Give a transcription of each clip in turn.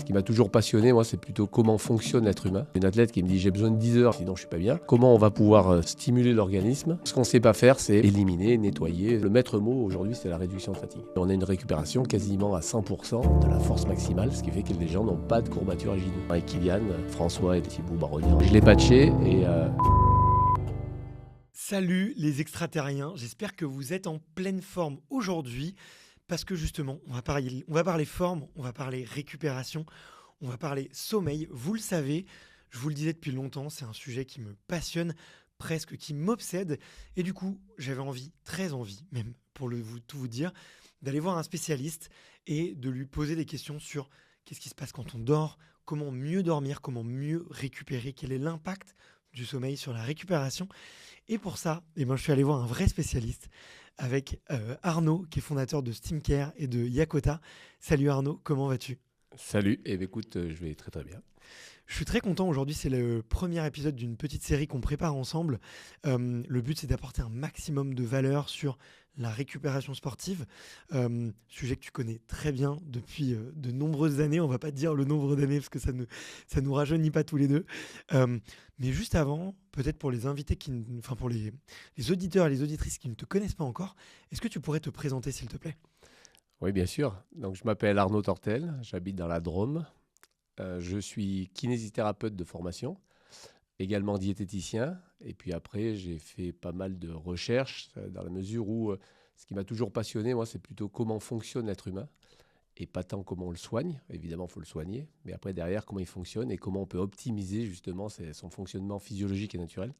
qui m'a toujours passionné, moi, c'est plutôt comment fonctionne l'être humain. Une athlète qui me dit j'ai besoin de 10 heures, sinon je suis pas bien. Comment on va pouvoir stimuler l'organisme. Ce qu'on ne sait pas faire, c'est éliminer, nettoyer. Le maître mot aujourd'hui, c'est la réduction de fatigue. On a une récupération quasiment à 100% de la force maximale, ce qui fait que les gens n'ont pas de courbature à genoux. Avec Kylian, François et Thibaut Baronnier, je l'ai patché et... Salut les extraterriens, j'espère que vous êtes en pleine forme aujourd'hui parce que justement, on va parler forme, on va parler récupération, on va parler sommeil. Vous le savez, je vous le disais depuis longtemps, c'est un sujet qui me passionne, presque qui m'obsède. Et du coup, j'avais envie, très envie même, tout vous dire, d'aller voir un spécialiste et de lui poser des questions sur qu'est-ce qui se passe quand on dort, comment mieux dormir, comment mieux récupérer, quel est l'impact du sommeil sur la récupération. Et pour ça, je suis allé voir un vrai spécialiste avec Arnaud, qui est fondateur de Steamcare et de Yakota. Salut Arnaud, comment vas-tu ? Salut, et écoute, je vais très très bien. Je suis très content aujourd'hui, c'est le premier épisode d'une petite série qu'on prépare ensemble. Le but, c'est d'apporter un maximum de valeur sur la récupération sportive, sujet que tu connais très bien depuis de nombreuses années. On ne va pas te dire le nombre d'années parce que ça nous rajeunit pas tous les deux. Mais juste avant, peut-être pour les invités, pour les auditeurs et les auditrices qui ne te connaissent pas encore, est-ce que tu pourrais te présenter s'il te plaît ? Oui, bien sûr. Donc, je m'appelle Arnaud Tortel, j'habite dans la Drôme. Je suis kinésithérapeute de formation, également diététicien. Et puis après, j'ai fait pas mal de recherches dans la mesure où ce qui m'a toujours passionné, moi, c'est plutôt comment fonctionne l'être humain et pas tant comment on le soigne. Évidemment, il faut le soigner, mais après, derrière, comment il fonctionne et comment on peut optimiser justement son fonctionnement physiologique et naturel.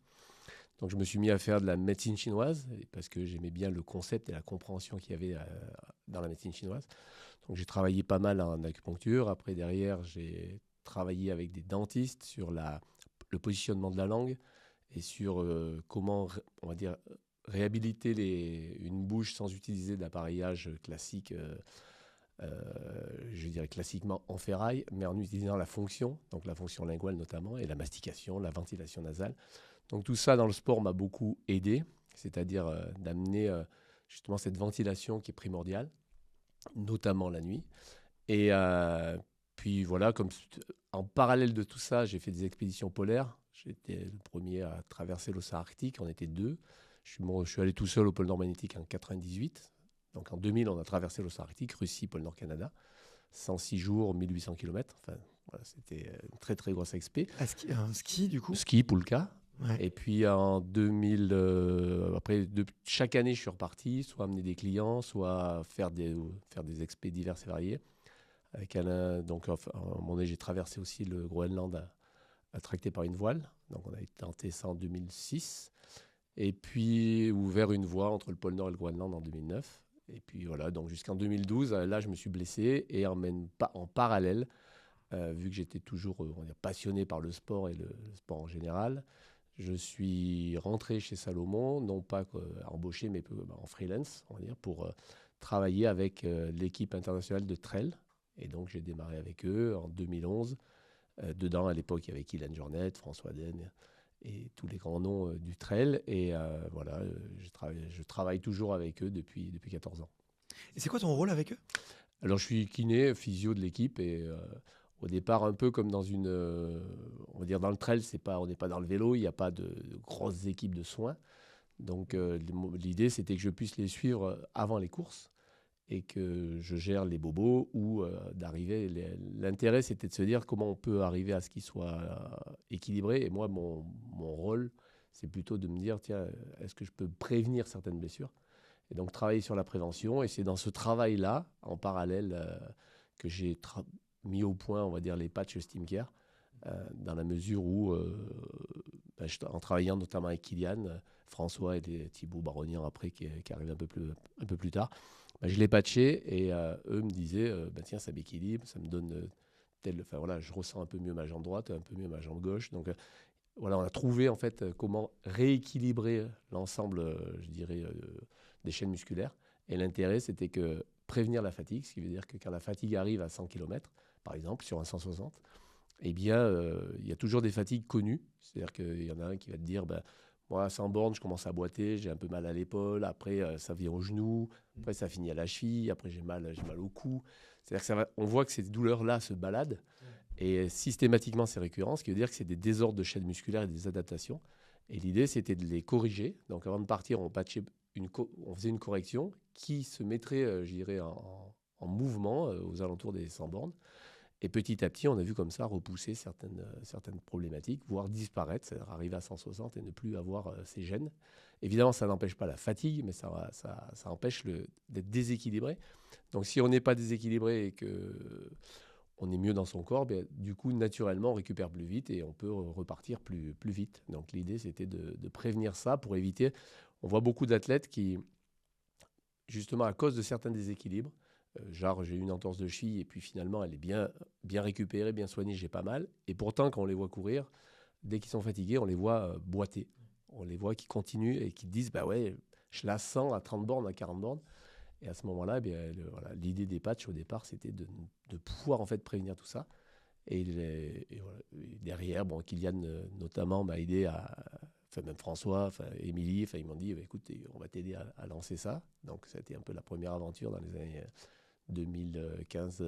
Donc, je me suis mis à faire de la médecine chinoise parce que j'aimais bien le concept et la compréhension qu'il y avait dans la médecine chinoise. Donc, j'ai travaillé pas mal en acupuncture. Après, derrière, j'ai travaillé avec des dentistes sur le positionnement de la langue et sur comment, on va dire, réhabiliter une bouche sans utiliser d'appareillage classique, je dirais classiquement en ferraille, mais en utilisant la fonction, donc la fonction linguale notamment, et la mastication, la ventilation nasale. Donc tout ça dans le sport m'a beaucoup aidé, c'est-à-dire d'amener justement cette ventilation qui est primordiale, notamment la nuit. Et puis voilà, en parallèle de tout ça, j'ai fait des expéditions polaires. J'étais le premier à traverser l'océan Arctique, on était deux. Je suis allé tout seul au pôle Nord magnétique en 98. Donc en 2000, on a traversé l'océan Arctique, Russie, pôle Nord Canada, 106 jours, 1800 km. Enfin, voilà, c'était une très très grosse expé. Un ski du coup ? Ski, Poulka. Ouais. Et puis en 2000, après, chaque année, je suis reparti, soit amener des clients, soit faire des expés divers et variés. Avec Alain, donc à un moment donné, j'ai traversé aussi le Groenland tracté par une voile. Donc on a tenté ça en 2006. Et puis ouvert une voie entre le pôle Nord et le Groenland en 2009. Et puis voilà, donc jusqu'en 2012, là, je me suis blessé. Et en parallèle, vu que j'étais toujours on va dire, passionné par le sport et le sport en général, je suis rentré chez Salomon, non pas embauché, mais en freelance, on va dire, pour travailler avec l'équipe internationale de trail. Et donc, j'ai démarré avec eux en 2011. Dedans, à l'époque, il y avait Kylian Jornet, François Den et tous les grands noms du trail. Et voilà, je travaille toujours avec eux depuis 14 ans. Et c'est quoi ton rôle avec eux ? Alors, je suis kiné, physio de l'équipe et au départ, un peu comme on va dire dans le trail, on n'est pas dans le vélo, il n'y a pas de grosses équipes de soins. Donc, l'idée, c'était que je puisse les suivre avant les courses et que je gère les bobos ou d'arriver. L'intérêt, c'était de se dire comment on peut arriver à ce qu'ils soient équilibrés. Et moi, mon rôle, c'est plutôt de me dire, tiens, est-ce que je peux prévenir certaines blessures ? Et donc, travailler sur la prévention. Et c'est dans ce travail-là, en parallèle, que j'ai mis au point, on va dire, les patchs Steamcare, dans la mesure où, en travaillant notamment avec Kylian, François et Thibaut Baronnier après, qui arrive un peu plus tard, je l'ai patché et eux me disaient tiens, ça m'équilibre, ça me donne enfin voilà, je ressens un peu mieux ma jambe droite, un peu mieux ma jambe gauche. Donc voilà, on a trouvé en fait comment rééquilibrer l'ensemble, je dirais, des chaînes musculaires. Et l'intérêt, c'était que prévenir la fatigue, ce qui veut dire que quand la fatigue arrive à 100 km, par exemple, sur un 160, eh bien, il y a toujours des fatigues connues. C'est-à-dire qu'il y en a un qui va te dire Moi, sans borne, je commence à boiter, j'ai un peu mal à l'épaule, après ça vient au genou, après ça finit à la cheville, après j'ai mal au cou. C'est-à-dire que on voit que ces douleurs-là se baladent et systématiquement c'est récurrent, ce qui veut dire que c'est des désordres de chaîne musculaire et des adaptations. Et l'idée c'était de les corriger. Donc avant de partir, on faisait une correction qui se mettrait, je dirais, en mouvement aux alentours des 100 bornes. Et petit à petit, on a vu comme ça repousser certaines problématiques, voire disparaître, c'est-à-dire arriver à 160 et ne plus avoir ces gènes. Évidemment, ça n'empêche pas la fatigue, mais ça empêche d'être déséquilibré. Donc si on n'est pas déséquilibré et qu'on est mieux dans son corps, ben, du coup, naturellement, on récupère plus vite et on peut repartir plus vite. Donc l'idée, c'était de prévenir ça pour éviter... On voit beaucoup d'athlètes qui, justement, à cause de certains déséquilibres, genre j'ai eu une entorse de cheville et puis finalement elle est bien récupérée, bien soignée, j'ai pas mal. Et pourtant quand on les voit courir, dès qu'ils sont fatigués, on les voit boiter. On les voit qui continuent et qui disent bah ouais, je la sens à 30 bornes, à 40 bornes. Et à ce moment-là, eh bien, voilà, l'idée des patchs au départ, c'était de pouvoir en fait prévenir tout ça. Et voilà. Et derrière, bon, Kylian notamment m'a aidé enfin même François, enfin Émilie, enfin ils m'ont dit, bah, écoute, on va t'aider à lancer ça. Donc ça a été un peu la première aventure dans les années 2015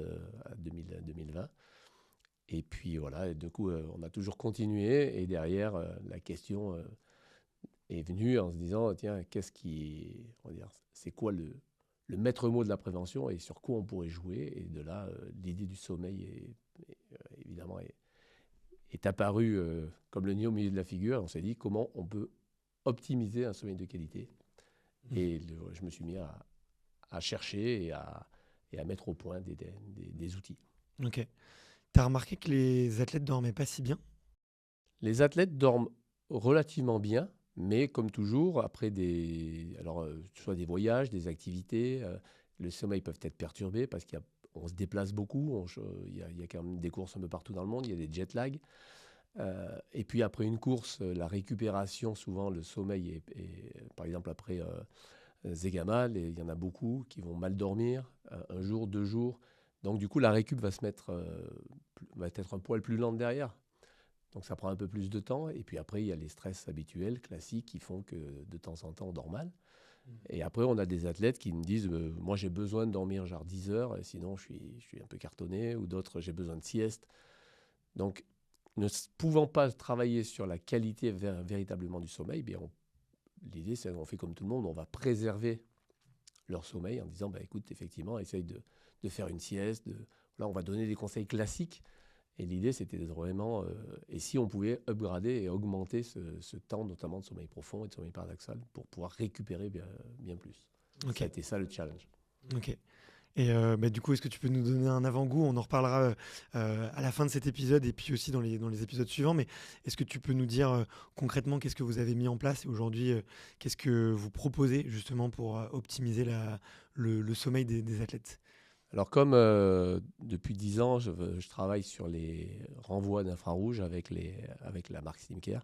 à 2020. Et puis voilà, et du coup, on a toujours continué. Et derrière, la question est venue en se disant, tiens, on va dire, c'est quoi le maître mot de la prévention et sur quoi on pourrait jouer. Et de là, l'idée du sommeil évidemment est apparue comme le nez au milieu de la figure. On s'est dit comment on peut optimiser un sommeil de qualité. Et je me suis mis à chercher et à mettre au point des outils. Ok. T'as remarqué que les athlètes dormaient pas si bien? Les athlètes dorment relativement bien, mais comme toujours, après soit des voyages, des activités, le sommeil peut être perturbé parce qu'on se déplace beaucoup, il y a quand même des courses un peu partout dans le monde, il y a des jet lag. Et puis après une course, la récupération, souvent le sommeil par exemple après Zegama, il y en a beaucoup qui vont mal dormir, un jour, 2 jours. Donc du coup, la récup va être un poil plus lente derrière. Donc ça prend un peu plus de temps. Et puis après, il y a les stress habituels, classiques, qui font que de temps en temps, on dort mal. Et après, on a des athlètes qui me disent moi, j'ai besoin de dormir genre 10 heures, et sinon, je suis un peu cartonné. Ou d'autres, j'ai besoin de sieste. Donc, ne pouvant pas travailler sur la qualité véritablement du sommeil, bien, l'idée, c'est qu'on fait comme tout le monde, on va préserver leur sommeil en disant bah, écoute, effectivement, essaye de faire une sieste. Là, on va donner des conseils classiques. Et l'idée, c'était de vraiment. Et si on pouvait upgrader et augmenter ce temps, notamment de sommeil profond et de sommeil paradoxal, pour pouvoir récupérer bien plus. Ok. Ça a été ça le challenge. Ok. Et du coup, est-ce que tu peux nous donner un avant-goût? On en reparlera à la fin de cet épisode et puis aussi dans les épisodes suivants. Mais est-ce que tu peux nous dire concrètement qu'est-ce que vous avez mis en place et aujourd'hui, qu'est-ce que vous proposez justement pour optimiser le sommeil des athlètes? Alors, comme depuis 10 ans, je travaille sur les renvois d'infrarouge avec la marque Slimcare.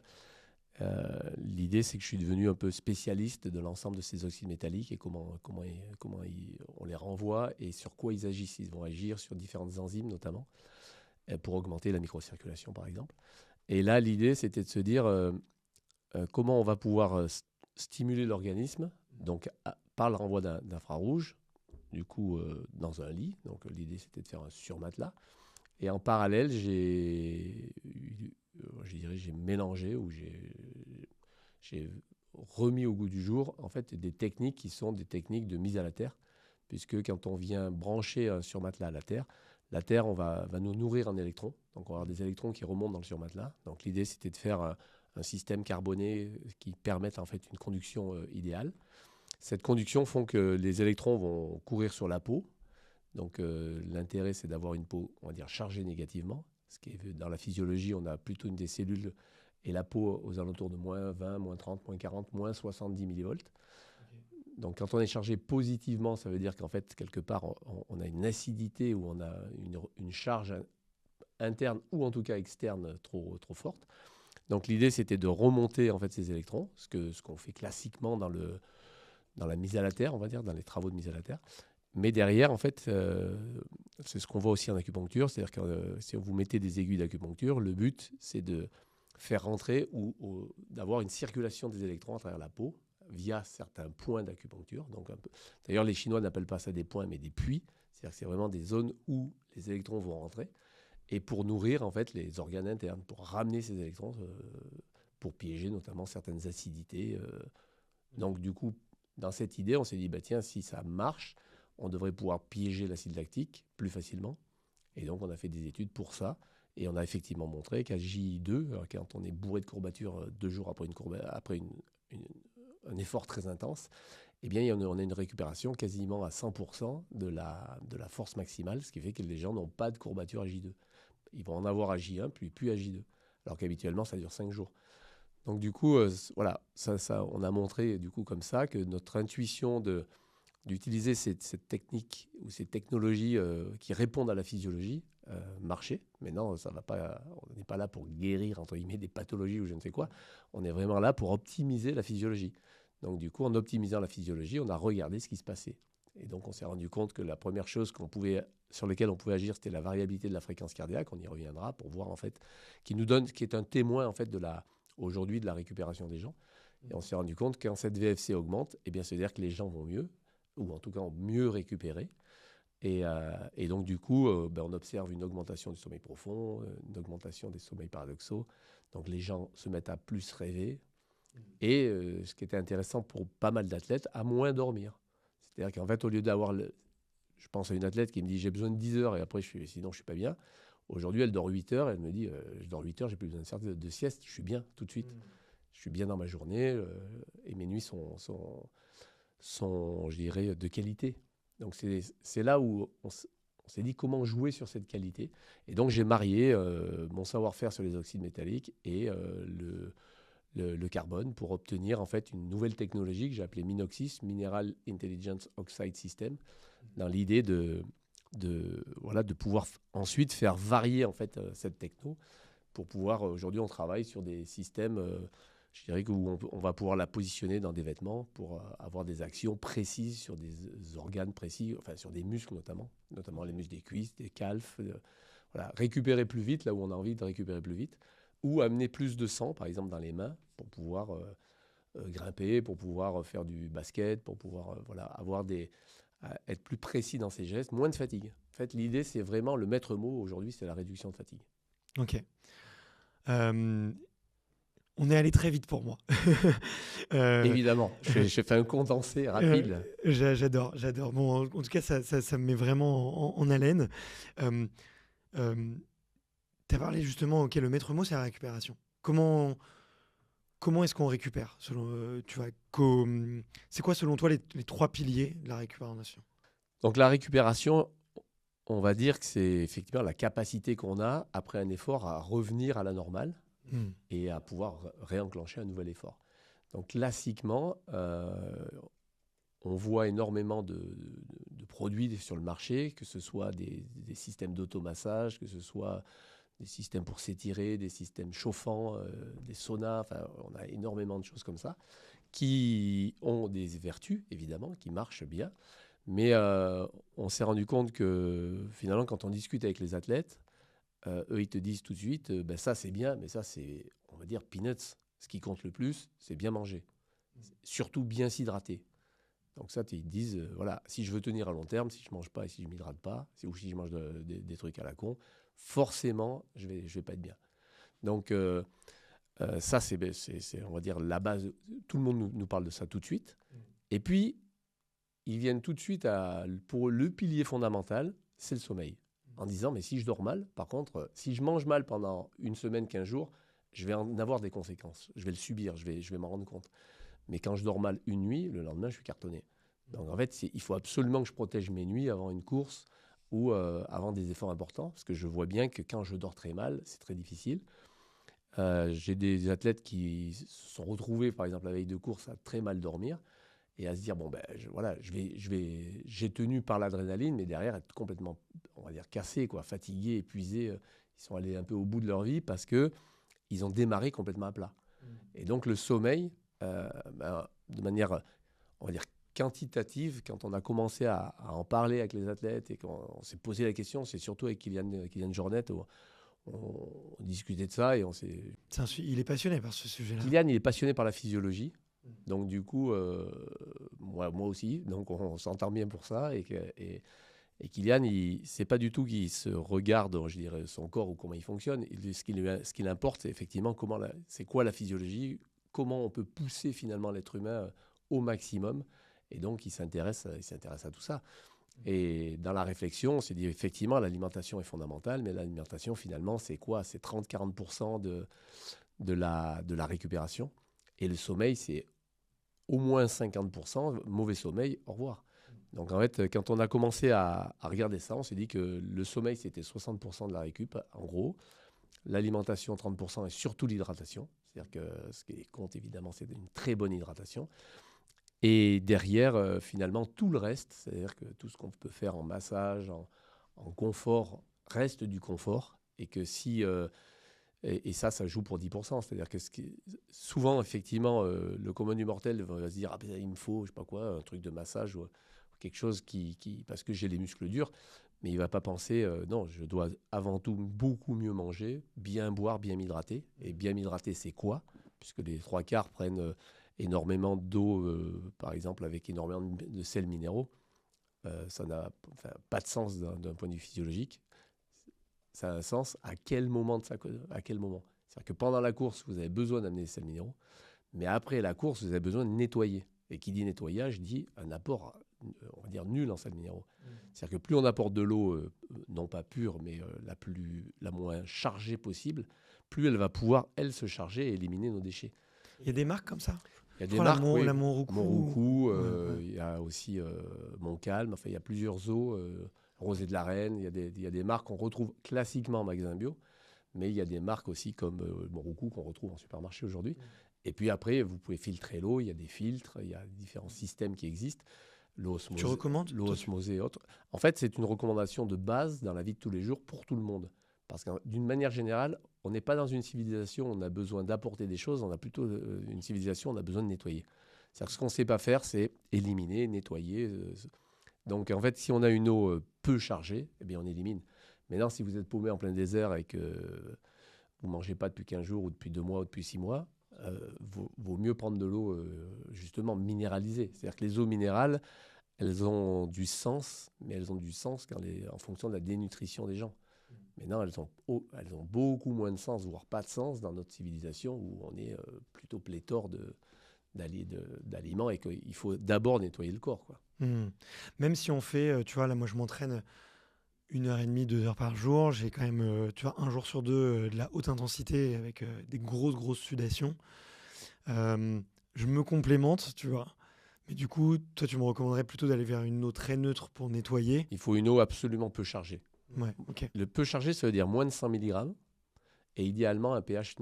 L'idée, c'est que je suis devenu un peu spécialiste de l'ensemble de ces oxydes métalliques et comment on les renvoie et sur quoi ils agissent. Ils vont agir sur différentes enzymes notamment pour augmenter la microcirculation par exemple. Et là, l'idée, c'était de se dire comment on va pouvoir stimuler l'organisme donc par le renvoi d'infrarouge, du coup dans un lit. Donc l'idée, c'était de faire un surmatelas. Et en parallèle, j'ai mélangé ou j'ai remis au goût du jour en fait des techniques qui sont des techniques de mise à la terre, puisque quand on vient brancher un surmatelas à la terre on va nous nourrir en électrons. Donc on va avoir des électrons qui remontent dans le surmatelas. Donc l'idée c'était de faire un système carboné qui permette en fait une conduction idéale. Cette conduction font que les électrons vont courir sur la peau. Donc l'intérêt, c'est d'avoir une peau, on va dire, chargée négativement. Ce qui est, dans la physiologie, on a plutôt des cellules et la peau aux alentours de moins 20, moins 30, moins 40, moins 70 millivolts. Okay. Donc quand on est chargé positivement, ça veut dire qu'en fait, quelque part, on a une acidité ou on a une charge interne ou en tout cas externe trop forte. Donc l'idée, c'était de remonter en fait ces électrons, ce qu'on fait classiquement dans la mise à la terre, on va dire, dans les travaux de mise à la terre. Mais derrière, en fait, c'est ce qu'on voit aussi en acupuncture, c'est-à-dire que si vous mettez des aiguilles d'acupuncture, le but, c'est de faire rentrer ou d'avoir une circulation des électrons à travers la peau via certains points d'acupuncture. Donc d'ailleurs, les Chinois n'appellent pas ça des points, mais des puits. C'est-à-dire que c'est vraiment des zones où les électrons vont rentrer et pour nourrir en fait les organes internes, pour ramener ces électrons, pour piéger notamment certaines acidités. Donc du coup, dans cette idée, on s'est dit, bah, tiens, si ça marche, on devrait pouvoir piéger l'acide lactique plus facilement. Et donc on a fait des études pour ça. Et on a effectivement montré qu'à J2, quand on est bourré de courbatures 2 jours après, un effort très intense, eh bien, on a une récupération quasiment à 100% de la force maximale, ce qui fait que les gens n'ont pas de courbatures à J2. Ils vont en avoir à J1, puis à J2. Alors qu'habituellement, ça dure 5 jours. Donc du coup, voilà, on a montré du coup comme ça que notre intuition d'utiliser cette technique ou ces technologies qui répondent à la physiologie marchait. Mais non, ça va pas, on n'est pas là pour guérir entre guillemets des pathologies ou je ne sais quoi. On est vraiment là pour optimiser la physiologie. Donc du coup, en optimisant la physiologie, on a regardé ce qui se passait. Et donc on s'est rendu compte que la première chose sur laquelle on pouvait agir, c'était la variabilité de la fréquence cardiaque. On y reviendra pour voir en fait, qui est un témoin en fait aujourd'hui de la récupération des gens. Et on s'est rendu compte que quand cette VFC augmente, eh bien, c'est-à-dire que les gens vont mieux, ou en tout cas ont mieux récupéré. Et donc, du coup, on observe une augmentation du sommeil profond, une augmentation des sommeils paradoxaux. Donc, les gens se mettent à plus rêver. Et ce qui était intéressant pour pas mal d'athlètes, à moins dormir. C'est-à-dire qu'en fait, au lieu d'avoir... Je pense à une athlète qui me dit « j'ai besoin de 10 heures et après, sinon, je ne suis pas bien ». Aujourd'hui, elle dort 8 heures. Elle me dit je dors 8 heures, j'ai plus besoin de sieste. Je suis bien tout de suite. Je suis bien dans ma journée et mes nuits sont, je dirais, de qualité. Donc, c'est là où on s'est dit comment jouer sur cette qualité. Et donc, j'ai marié mon savoir-faire sur les oxydes métalliques et le carbone pour obtenir en fait une nouvelle technologie que j'ai appelée Minoxys, Mineral Intelligence Oxide System, dans l'idée de pouvoir ensuite faire varier en fait cette techno pour pouvoir, aujourd'hui on travaille sur des systèmes, je dirais où on va pouvoir la positionner dans des vêtements pour avoir des actions précises sur des organes précis, enfin sur des muscles notamment les muscles des cuisses, des calfes, voilà, récupérer plus vite là où on a envie de récupérer plus vite, ou amener plus de sang par exemple dans les mains pour pouvoir grimper, pour pouvoir faire du basket, pour pouvoir être plus précis dans ses gestes, moins de fatigue. En fait, l'idée, c'est vraiment le maître mot aujourd'hui, c'est la réduction de fatigue. Ok. On est allé très vite pour moi. Évidemment, j'ai fait un condensé rapide. J'adore. Bon, en tout cas, ça me met vraiment en haleine. Tu as parlé justement, ok, le maître mot, c'est la récupération. Comment est-ce qu'on récupère c'est quoi selon toi les 3 piliers de la récupération? Donc la récupération, on va dire que c'est effectivement la capacité qu'on a après un effort à revenir à la normale et à pouvoir réenclencher un nouvel effort. Donc classiquement, on voit énormément de produits sur le marché, que ce soit des systèmes d'automassage, que ce soit des systèmes pour s'étirer, des systèmes chauffants, des saunas, enfin, on a énormément de choses comme ça, qui ont des vertus, évidemment, qui marchent bien. Mais on s'est rendu compte que, finalement, quand on discute avec les athlètes, eux, ils te disent tout de suite, ça, c'est bien, mais ça, c'est, on va dire, peanuts. Ce qui compte le plus, c'est bien manger. Surtout bien s'hydrater. Donc ça, ils te disent, voilà, si je veux tenir à long terme, si je ne mange pas et si je ne m'hydrate pas, ou si je mange des trucs à la con, forcément, je vais pas être bien. Donc, ça, c'est, on va dire, la base. Tout le monde nous parle de ça tout de suite. Et puis, ils viennent tout de suite pour le pilier fondamental, c'est le sommeil. En disant, mais si je dors mal, par contre, si je mange mal pendant une semaine, 15 jours, je vais en avoir des conséquences. Je vais le subir, je vais m'en rendre compte. Mais quand je dors mal une nuit, le lendemain, je suis cartonné. Donc, en fait, il faut absolument que je protège mes nuits avant une course ou avant des efforts importants, parce que je vois bien que quand je dors très mal, c'est très difficile. J'ai des athlètes qui se sont retrouvés, par exemple, la veille de course, à très mal dormir et à se dire, j'ai tenu par l'adrénaline, mais derrière, être complètement, on va dire, cassé, fatigué, épuisé. Ils sont allés un peu au bout de leur vie parce qu'ils ont démarré complètement à plat. Et donc, le sommeil, de manière, on va dire, quantitative, quand on a commencé à en parler avec les athlètes et qu'on s'est posé la question, c'est surtout avec Kylian Jornet, où on discutait de ça et on s'est... Il est passionné par ce sujet-là. Kylian, il est passionné par la physiologie. Donc du coup, moi aussi, donc on s'entend bien pour ça. Et Kylian, c'est pas du tout qu'il se regarde, je dirais, son corps ou comment il fonctionne. Ce qui l'importe, c'est effectivement c'est quoi la physiologie, comment on peut pousser finalement l'être humain au maximum. Et donc il s'intéresse à tout ça. Et dans la réflexion, on s'est dit effectivement l'alimentation est fondamentale, mais l'alimentation finalement c'est quoi? C'est 30-40% de la récupération. Et le sommeil, c'est au moins 50%. Mauvais sommeil, au revoir. Donc en fait, quand on a commencé à regarder ça, on s'est dit que le sommeil, c'était 60% de la récup, en gros. L'alimentation, 30%, et surtout l'hydratation. C'est-à-dire que ce qui compte, évidemment, c'est une très bonne hydratation. Et derrière, finalement, tout le reste, c'est-à-dire que tout ce qu'on peut faire en massage, en confort, reste du confort. Et que si... et ça joue pour 10%. C'est-à-dire que souvent, effectivement, le commun du mortel va se dire « Ah ben, il me faut, je sais pas quoi, un truc de massage ou quelque chose parce que j'ai les muscles durs. » Mais il ne va pas penser non, je dois avant tout beaucoup mieux manger, bien boire, bien m'hydrater. Et bien m'hydrater, c'est quoi? Puisque les trois quarts prennent énormément d'eau, par exemple, avec énormément de sels minéraux. Ça n'a pas de sens d'un point de vue physiologique. Ça a un sens à quel moment à quel moment. C'est-à-dire que pendant la course, vous avez besoin d'amener des sels minéraux, mais après la course, vous avez besoin de nettoyer. Et qui dit nettoyage dit un apport, on va dire, nul en sels minéraux. C'est-à-dire que plus on apporte de l'eau, non pas pure, mais la moins chargée possible, plus elle va pouvoir, elle, se charger et éliminer nos déchets. Il y a des marques comme ça? Il y a des marques, oui. La Monroucou. Monroucou, il y a aussi Montcalm, enfin il y a plusieurs eaux, Rosée de la Reine, il y a des marques qu'on retrouve classiquement en magasin bio, mais il y a des marques aussi comme Monroucou qu'on retrouve en supermarché aujourd'hui. Et puis après, vous pouvez filtrer l'eau, il y a des filtres, il y a différents systèmes qui existent. Tu recommandes? L'eau osmosée et autres. En fait, c'est une recommandation de base dans la vie de tous les jours pour tout le monde. Parce que d'une manière générale, on n'est pas dans une civilisation où on a besoin d'apporter des choses, on a plutôt une civilisation où on a besoin de nettoyer. C'est-à-dire que ce qu'on ne sait pas faire, c'est éliminer, nettoyer. Donc en fait, si on a une eau peu chargée, eh bien on élimine. Maintenant, si vous êtes paumé en plein désert et que vous ne mangez pas depuis 15 jours ou depuis 2 mois ou depuis 6 mois, vaut mieux prendre de l'eau justement minéralisée. C'est-à-dire que les eaux minérales, elles ont du sens, mais elles ont du sens en fonction de la dénutrition des gens. Maintenant, elles ont beaucoup moins de sens, voire pas de sens dans notre civilisation où on est plutôt pléthore d'aliments et qu'il faut d'abord nettoyer le corps, quoi. Même si on fait, tu vois, là, moi, je m'entraîne 1h30, 2 heures par jour. J'ai quand même, tu vois, un jour sur deux de la haute intensité avec des grosses sudations. Je me complémente, tu vois. Mais du coup, toi, tu me recommanderais plutôt d'aller vers une eau très neutre pour nettoyer. Il faut une eau absolument peu chargée. Ouais, ok. Le peu chargé, ça veut dire moins de 100 mg et idéalement un pH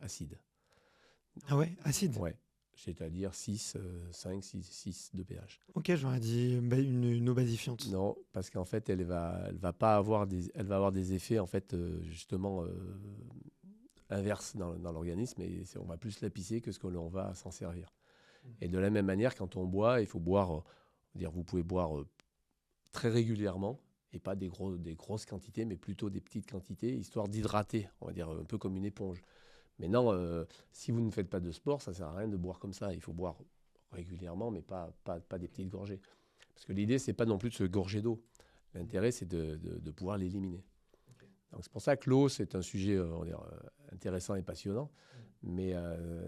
acide. Ah ouais, acide? Ouais, c'est-à-dire 6, 5, 6 de pH. Ok, j'aurais dit une eau basifiante. Non, parce qu'en fait, elle va avoir des effets en fait justement inverses dans l'organisme et on va plus l'épicer que ce que l'on va s'en servir. Et de la même manière, quand on boit, il faut boire, vous pouvez boire très régulièrement et pas des grosses quantités, mais plutôt des petites quantités, histoire d'hydrater, on va dire un peu comme une éponge. Mais non, si vous ne faites pas de sport, ça ne sert à rien de boire comme ça. Il faut boire régulièrement, mais pas des petites gorgées. Parce que l'idée, c'est pas non plus de se gorger d'eau. L'intérêt, c'est de pouvoir l'éliminer. Donc c'est pour ça que l'eau, c'est un sujet on va dire, intéressant et passionnant. Mais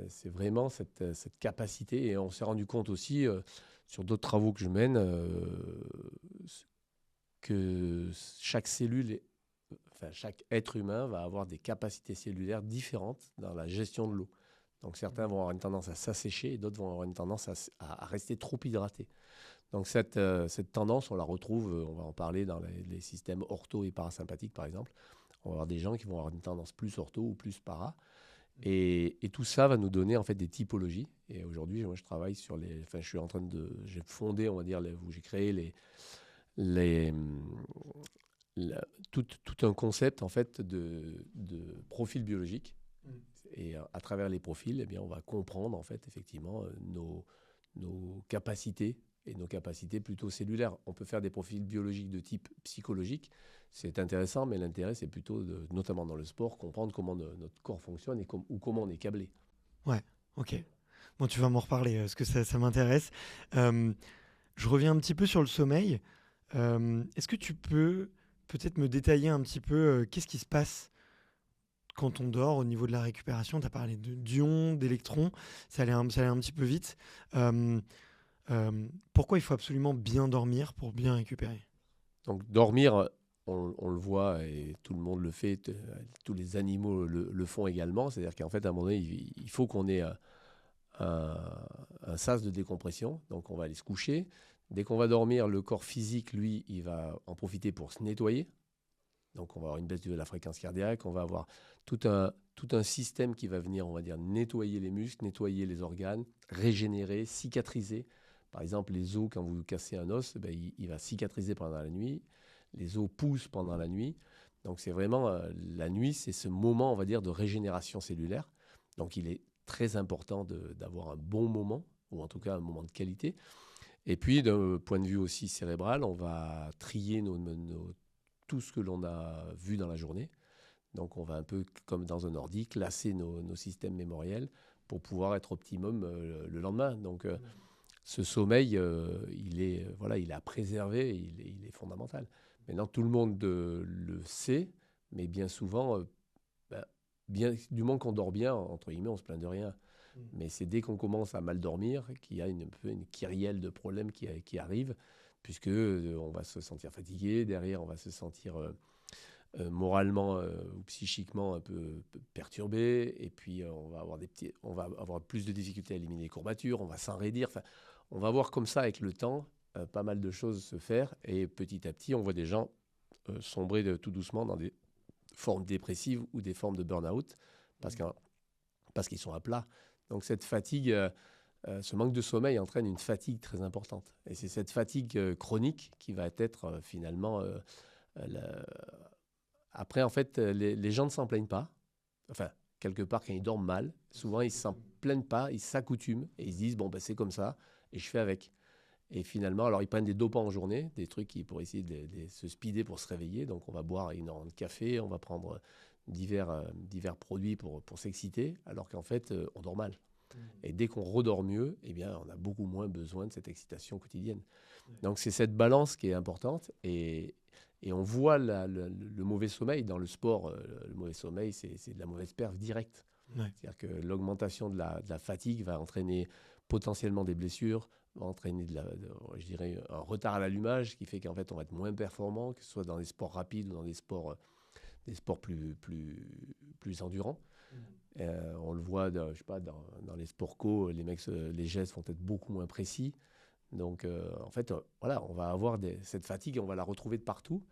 c'est vraiment cette capacité. Et on s'est rendu compte aussi, sur d'autres travaux que je mène, que chaque cellule, chaque être humain va avoir des capacités cellulaires différentes dans la gestion de l'eau. Donc certains vont avoir une tendance à s'assécher et d'autres vont avoir une tendance à rester trop hydratés. Donc cette tendance, on la retrouve, on va en parler dans les systèmes ortho et parasympathiques par exemple. On va avoir des gens qui vont avoir une tendance plus ortho ou plus para. Et tout ça va nous donner en fait des typologies. Et aujourd'hui, moi, je travaille sur j'ai fondé, on va dire, où j'ai créé tout un concept en fait de profil biologique. Et à travers les profils, eh bien, on va comprendre en fait effectivement nos capacités et nos capacités plutôt cellulaires. On peut faire des profils biologiques de type psychologique. C'est intéressant, mais l'intérêt, c'est plutôt, notamment dans le sport, comprendre comment notre corps fonctionne ou comment on est câblé. Ouais, ok. Bon, tu vas m'en reparler, parce que ça m'intéresse. Euh, je reviens un petit peu sur le sommeil. Est-ce que tu peux peut-être me détailler un petit peu qu'est-ce qui se passe quand on dort au niveau de la récupération? Tu as parlé d'ions, d'électrons, ça allait un petit peu vite. Euh, Pourquoi il faut absolument bien dormir pour bien récupérer? Donc dormir, on le voit et tout le monde le fait, tous les animaux le font également. C'est-à-dire qu'en fait, à un moment donné, il faut qu'on ait un, un sas de décompression. Donc on va aller se coucher. Dès qu'on va dormir, le corps physique, lui, il va en profiter pour se nettoyer. Donc on va avoir une baisse de la fréquence cardiaque, on va avoir tout un système qui va venir, on va dire, nettoyer les muscles, nettoyer les organes, régénérer, cicatriser. Par exemple, les os, quand vous cassez un os, ben, il va cicatriser pendant la nuit. Les os poussent pendant la nuit. Donc c'est vraiment, la nuit, c'est ce moment, on va dire, de régénération cellulaire. Donc il est très important d'avoir un bon moment, ou en tout cas un moment de qualité. Et puis, d'un point de vue aussi cérébral, on va trier tout ce que l'on a vu dans la journée. Donc, on va un peu, comme dans un ordi, classer nos systèmes mémoriels pour pouvoir être optimum le lendemain. Donc, ce sommeil, voilà, il est à préserver, il est fondamental. Maintenant, tout le monde le sait, mais bien souvent, ben, du moment qu'on dort bien, entre guillemets, on ne se plaint de rien. Mais c'est dès qu'on commence à mal dormir qu'il y a un peu une kyrielle de problèmes qui arrive, puisque on va se sentir fatigué, derrière on va se sentir moralement ou psychiquement un peu perturbé, et puis on va avoir plus de difficultés à éliminer les courbatures, on va s'enraidir. Enfin, on va voir comme ça avec le temps pas mal de choses se faire, et petit à petit on voit des gens sombrer tout doucement dans des formes dépressives ou des formes de burn-out, parce qu'ils sont à plat. Donc cette fatigue, ce manque de sommeil entraîne une fatigue très importante. Et c'est cette fatigue chronique qui va être finalement... la- Après, en fait, les gens ne s'en plaignent pas. Enfin, quelque part, quand ils dorment mal, souvent, ils ne s'en plaignent pas, ils s'accoutument et ils se disent, bon, ben, c'est comme ça, et je fais avec. Et finalement, alors ils prennent des dopants en journée, des trucs pour essayer de se speeder pour se réveiller. Donc on va boire énormément de café, on va prendre divers produits pour s'exciter, alors qu'en fait, on dort mal. Et dès qu'on redort mieux, eh bien, on a beaucoup moins besoin de cette excitation quotidienne. Donc c'est cette balance qui est importante. Et on voit le mauvais sommeil dans le sport. Le mauvais sommeil, c'est de la mauvaise perf directe. Ouais. C'est-à-dire que l'augmentation de la fatigue va entraîner potentiellement des blessures, va entraîner je dirais, un retard à l'allumage qui fait qu'en fait on va être moins performant, que ce soit dans des sports rapides ou dans des sports plus endurants. On le voit, je sais pas, dans les sports co, les mecs, les gestes vont être beaucoup moins précis. Donc, en fait, voilà, on va avoir cette fatigue, on va la retrouver de partout.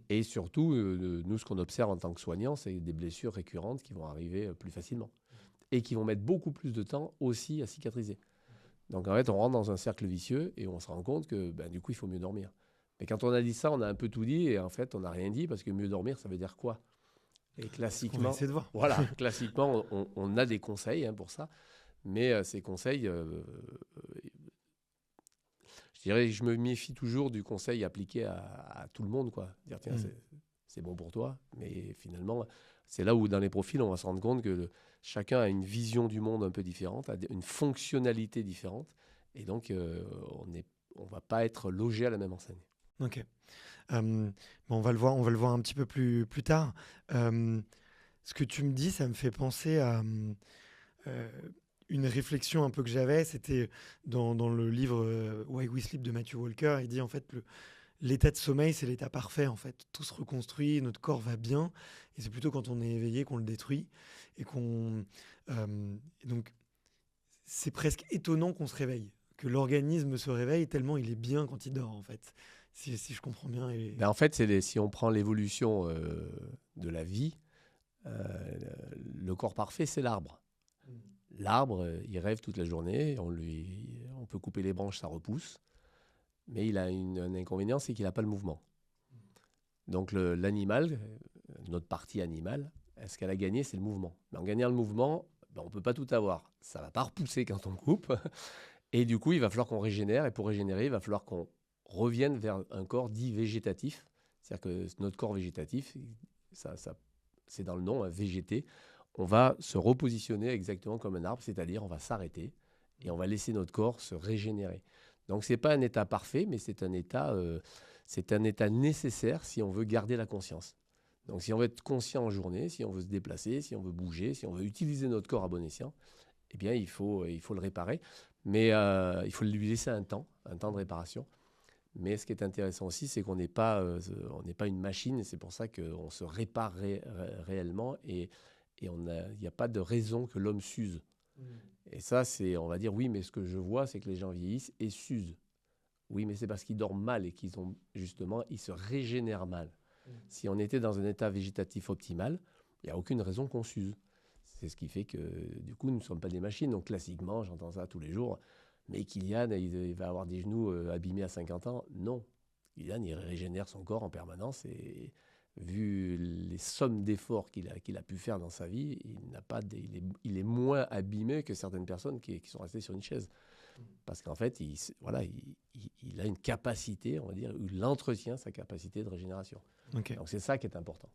Et surtout, nous, ce qu'on observe en tant que soignants, c'est des blessures récurrentes qui vont arriver plus facilement et qui vont mettre beaucoup plus de temps aussi à cicatriser. Donc, en fait, on rentre dans un cercle vicieux et on se rend compte que, ben, du coup, il faut mieux dormir. Mais quand on a dit ça, on a un peu tout dit et en fait, on n'a rien dit parce que mieux dormir, ça veut dire quoi? Et On va classiquement, essayer de voir. voilà, classiquement, on a des conseils pour ça, mais ces conseils, je dirais, je me méfie toujours du conseil appliqué à tout le monde, quoi. Dire, tiens, c'est bon pour toi, mais finalement, c'est là où dans les profils, on va se rendre compte que chacun a une vision du monde un peu différente, a une fonctionnalité différente, et donc on va pas être logé à la même enseigne. Ok. Bon, on va le voir un petit peu plus tard. Ce que tu me dis, ça me fait penser à euh, une réflexion un peu que j'avais. C'était dans le livre Why We Sleep de Matthew Walker. Il dit en fait l'état de sommeil, c'est l'état parfait. En fait, tout se reconstruit, notre corps va bien, et c'est plutôt quand on est éveillé qu'on le détruit et et donc c'est presque étonnant qu'on se réveille, que l'organisme se réveille tellement il est bien quand il dort en fait. Si je comprends bien. Ben, en fait, si on prend l'évolution de la vie, euh, le corps parfait, c'est l'arbre. L'arbre, il rêve toute la journée, on peut couper les branches, ça repousse, mais il a un inconvénient, c'est qu'il n'a pas le mouvement. Donc l'animal, notre partie animale, ce qu'elle a gagné, c'est le mouvement. Mais en gagnant le mouvement, ben, on ne peut pas tout avoir. Ça ne va pas repousser quand on coupe, Et du coup, il va falloir qu'on régénère. Et pour régénérer, il va falloir qu'on revienne vers un corps dit végétatif. C'est-à-dire que notre corps végétatif, c'est dans le nom, hein, végéter. On va se repositionner exactement comme un arbre, c'est-à-dire on va s'arrêter et on va laisser notre corps se régénérer. Donc ce n'est pas un état parfait, mais c'est un état nécessaire si on veut garder la conscience. Donc si on veut être conscient en journée, si on veut se déplacer, si on veut bouger, si on veut utiliser notre corps à bon escient, eh bien il faut le réparer. Mais il faut lui laisser un temps de réparation. Mais ce qui est intéressant aussi, c'est qu'on n'est pas, on n'est pas une machine. Et c'est pour ça qu'on se répare réellement. Et il n'y a pas de raison que l'homme s'use. Et ça, on va dire, oui, mais ce que je vois, c'est que les gens vieillissent et s'usent. Oui, mais c'est parce qu'ils dorment mal et qu'ils ont, justement, ils se régénèrent mal. Si on était dans un état végétatif optimal, il n'y a aucune raison qu'on s'use. C'est ce qui fait que, du coup, nous ne sommes pas des machines. Donc, classiquement, j'entends ça tous les jours. Mais Kylian, il va avoir des genoux abîmés à 50 ans. Non. Kylian, il régénère son corps en permanence. Et vu les sommes d'efforts qu'il a pu faire dans sa vie, il est moins abîmé que certaines personnes qui sont restées sur une chaise. Parce qu'en fait, il a une capacité, on va dire, il entretient sa capacité de régénération. Ok. Donc, c'est ça qui est important.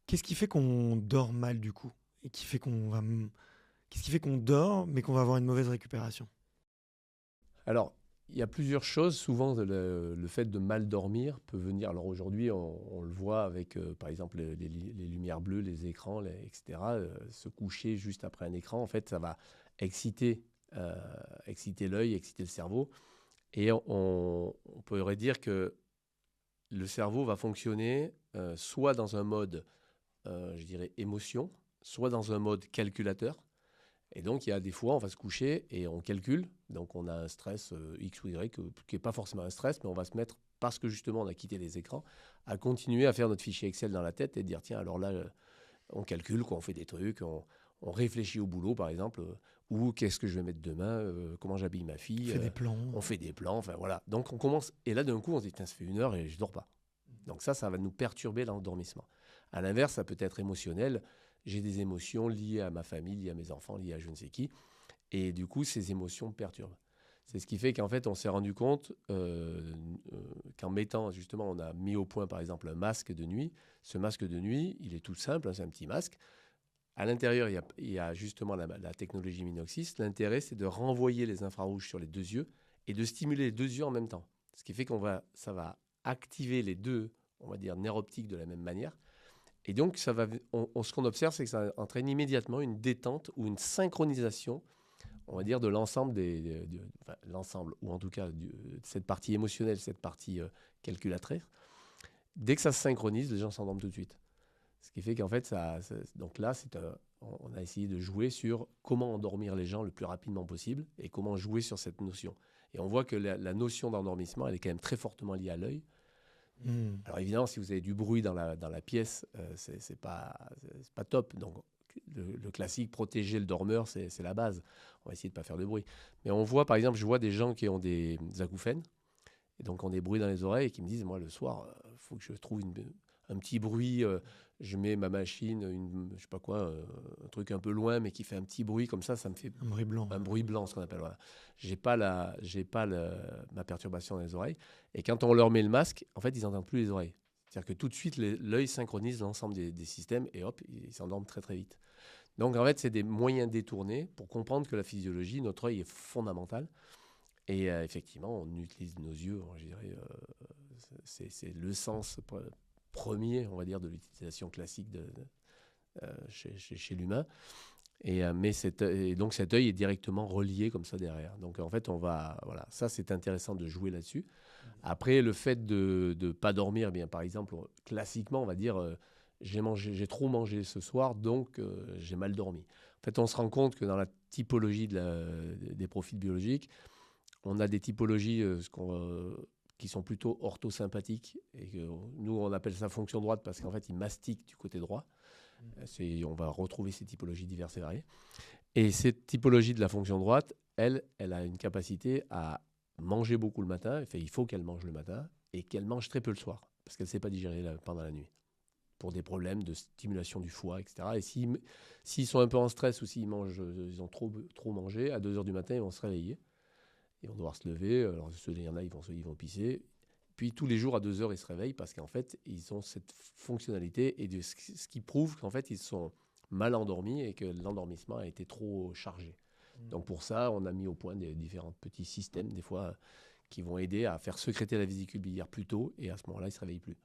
Qu'est-ce qui fait qu'on dort mal du coup? Et qu'est-ce qui fait qu'on dort mais qu'on va avoir une mauvaise récupération? Alors, il y a plusieurs choses. Souvent, le fait de mal dormir peut venir. Alors aujourd'hui, on le voit avec, par exemple, les lumières bleues, les écrans, etc. Se coucher juste après un écran, en fait, ça va exciter, exciter l'œil, exciter le cerveau. Et on pourrait dire que le cerveau va fonctionner soit dans un mode, je dirais, émotion, soit dans un mode calculateur. Et donc, il y a des fois, on va se coucher et on calcule. Donc, on a un stress X ou Y qui n'est pas forcément un stress, mais on va se mettre, parce que justement, on a quitté les écrans, à continuer à faire notre fichier Excel dans la tête et dire, tiens, alors là, on calcule, quoi, on fait des trucs, on réfléchit au boulot, par exemple, ou qu'est-ce que je vais mettre demain, comment j'habille ma fille. On fait des plans. On fait des plans, enfin voilà. Donc, on commence, et là, d'un coup, on se dit, tiens, ça fait 1 heure et je ne dors pas. Donc ça va nous perturber l'endormissement. À l'inverse, ça peut être émotionnel. J'ai des émotions liées à ma famille, liées à mes enfants, liées à je ne sais qui. Et du coup, ces émotions me perturbent. C'est ce qui fait qu'en fait, on s'est rendu compte qu'en mettant, justement, on a mis au point, par exemple, un masque de nuit. Ce masque de nuit, il est tout simple, hein, c'est un petit masque. À l'intérieur, il y a justement la technologie Minoxys. L'intérêt, c'est de renvoyer les infrarouges sur les 2 yeux et de stimuler les 2 yeux en même temps. Ce qui fait ça va activer les 2, on va dire, nerfs optiques de la même manière. Et donc, ce qu'on observe, c'est que ça entraîne immédiatement une détente ou une synchronisation, on va dire, de l'ensemble l'ensemble, ou en tout cas de cette partie émotionnelle, cette partie calculatrice. Dès que ça se synchronise, les gens s'endorment tout de suite. Ce qui fait qu'en fait, donc là, on a essayé de jouer sur comment endormir les gens le plus rapidement possible et comment jouer sur cette notion. Et on voit que la notion d'endormissement, elle est quand même très fortement liée à l'œil. Alors évidemment, si vous avez du bruit dans la pièce, c'est pas top. Donc le classique, protéger le dormeur, c'est la base. On va essayer de ne pas faire de bruit. Mais on voit, par exemple, je vois des gens qui ont des acouphènes, et donc ont des bruits dans les oreilles, et qui me disent, moi, le soir, il faut que je trouve un petit bruit. Je mets ma machine, je sais pas quoi, un truc un peu loin, mais qui fait un petit bruit comme ça me fait un bruit blanc. Un bruit blanc, ce qu'on appelle. Voilà. J'ai pas ma perturbation dans les oreilles. Et quand on leur met le masque, en fait, ils n'entendent plus les oreilles. C'est-à-dire que tout de suite, l'œil synchronise l'ensemble des systèmes et hop, ils s'endorment très très vite. Donc en fait, c'est des moyens détournés pour comprendre que la physiologie, notre œil est fondamental. Et effectivement, on utilise nos yeux, je dirais, c'est le sens premier, on va dire, de l'utilisation classique chez l'humain. Et donc cet œil est directement relié comme ça derrière. Donc en fait, voilà, ça c'est intéressant de jouer là-dessus. Après, le fait de ne pas dormir, bien par exemple, classiquement, on va dire, j'ai trop mangé ce soir, donc j'ai mal dormi. En fait, on se rend compte que dans la typologie des profils biologiques, on a des typologies qui sont plutôt orthosympathiques. Et que nous, on appelle ça fonction droite parce qu'en fait, ils mastiquent du côté droit. On va retrouver ces typologies diverses et variées. Et cette typologie de la fonction droite, elle a une capacité à manger beaucoup le matin. Il faut qu'elle mange le matin et qu'elle mange très peu le soir parce qu'elle ne sait pas digérer pendant la nuit. pour des problèmes de stimulation du foie, etc. Et s'ils sont un peu en stress ou ils ont trop mangé, à 2 heures du matin, ils vont se réveiller. Ils vont devoir se lever. Alors, il y en a, ils vont pisser. Puis, tous les jours, à 2 heures, ils se réveillent parce qu'en fait, ils ont cette fonctionnalité et ce qui prouve qu'en fait, ils sont mal endormis et que l'endormissement a été trop chargé. Donc, pour ça, on a mis au point des différents petits systèmes, des fois, qui vont aider à faire sécréter la vésicule biliaire plus tôt et à ce moment-là, ils ne se réveillent plus.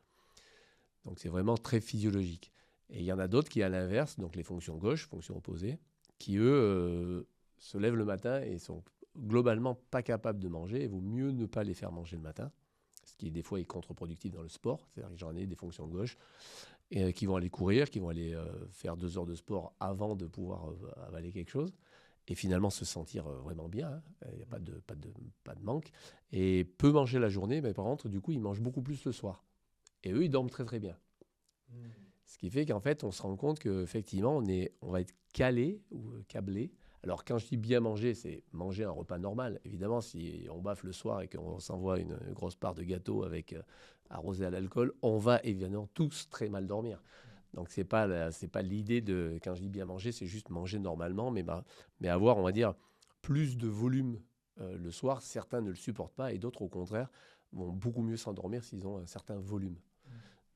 Donc, c'est vraiment très physiologique. Et il y en a d'autres qui, à l'inverse, donc les fonctions gauche, fonctions opposées, qui, eux, se lèvent le matin et sont globalement pas capables de manger. Il vaut mieux ne pas les faire manger le matin, ce qui des fois est contre-productif dans le sport. C'est-à-dire que j'en ai des fonctions gauche et, qui vont aller courir, qui vont aller faire 2 heures de sport avant de pouvoir avaler quelque chose et finalement se sentir vraiment bien. Il n'y a pas de manque. Et peu manger la journée, mais par contre, du coup, ils mangent beaucoup plus le soir. Et eux, ils dorment très très bien. Ce qui fait qu'en fait, on se rend compte qu'effectivement, on va être calé ou câblé. Alors, quand je dis bien manger, c'est manger un repas normal. Évidemment, si on baffe le soir et qu'on s'envoie une grosse part de gâteau avec arrosé à l'alcool, on va évidemment tous très mal dormir. Donc, c'est pas l'idée de, quand je dis bien manger, c'est juste manger normalement, mais avoir, on va dire, plus de volume le soir. Certains ne le supportent pas et d'autres, au contraire, vont beaucoup mieux s'endormir s'ils ont un certain volume.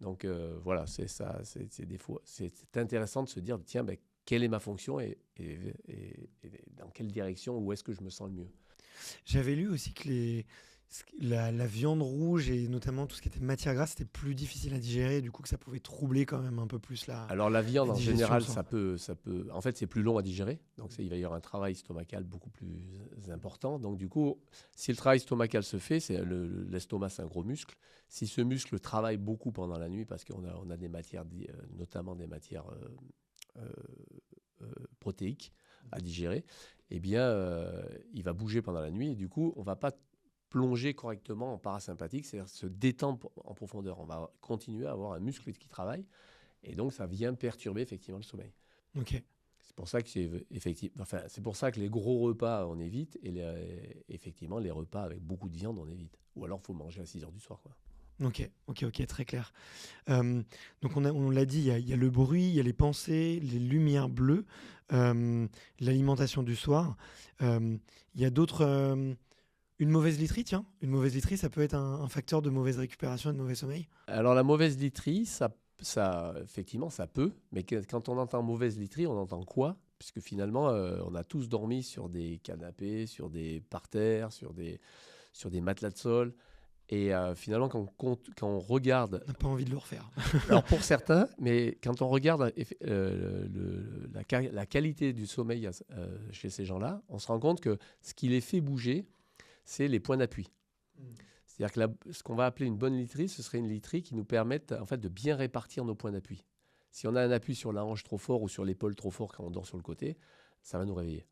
Donc voilà, c'est ça. C'est des fois, c'est intéressant de se dire, tiens, ben, quelle est ma fonction et dans quelle direction, où est-ce que je me sens le mieux. J'avais lu aussi que la viande rouge et notamment tout ce qui était matière grasse, c'était plus difficile à digérer, du coup que ça pouvait troubler quand même un peu plus Alors la viande, en digestion, général, ça. en fait, c'est plus long à digérer. Donc il va y avoir un travail stomacal beaucoup plus important. Donc du coup, si le travail stomacal se fait, l'estomac, c'est un gros muscle. Si ce muscle travaille beaucoup pendant la nuit, parce on a des matières, notamment des matières protéiques à digérer, eh bien, il va bouger pendant la nuit. Et du coup, on ne va pas plonger correctement en parasympathique, c'est-à-dire se détendre en profondeur. On va continuer à avoir un muscle qui travaille. Et donc, ça vient perturber effectivement le sommeil. Ok. C'est pour ça que c'est pour ça que les gros repas, on évite. Et effectivement, les repas avec beaucoup de viande, on évite. Ou alors, il faut manger à 6 heures du soir, quoi. Ok, très clair. Donc on l'a dit, il y a le bruit, il y a les pensées, les lumières bleues, l'alimentation du soir. Il y a d'autres... une mauvaise literie, tiens. Une mauvaise literie, ça peut être un facteur de mauvaise récupération et de mauvais sommeil. Alors, la mauvaise literie, effectivement, ça peut. Mais quand on entend mauvaise literie, on entend quoi? Puisque finalement, on a tous dormi sur des canapés, sur des parterres, sur des matelas de sol. Et finalement, quand on regarde... On n'a pas envie de le refaire. Alors pour certains, mais quand on regarde la qualité du sommeil chez ces gens-là, on se rend compte que ce qui les fait bouger, c'est les points d'appui. C'est-à-dire que ce qu'on va appeler une bonne literie, ce serait une literie qui nous permette en fait, de bien répartir nos points d'appui. Si on a un appui sur la hanche trop fort ou sur l'épaule trop fort quand on dort sur le côté, ça va nous réveiller.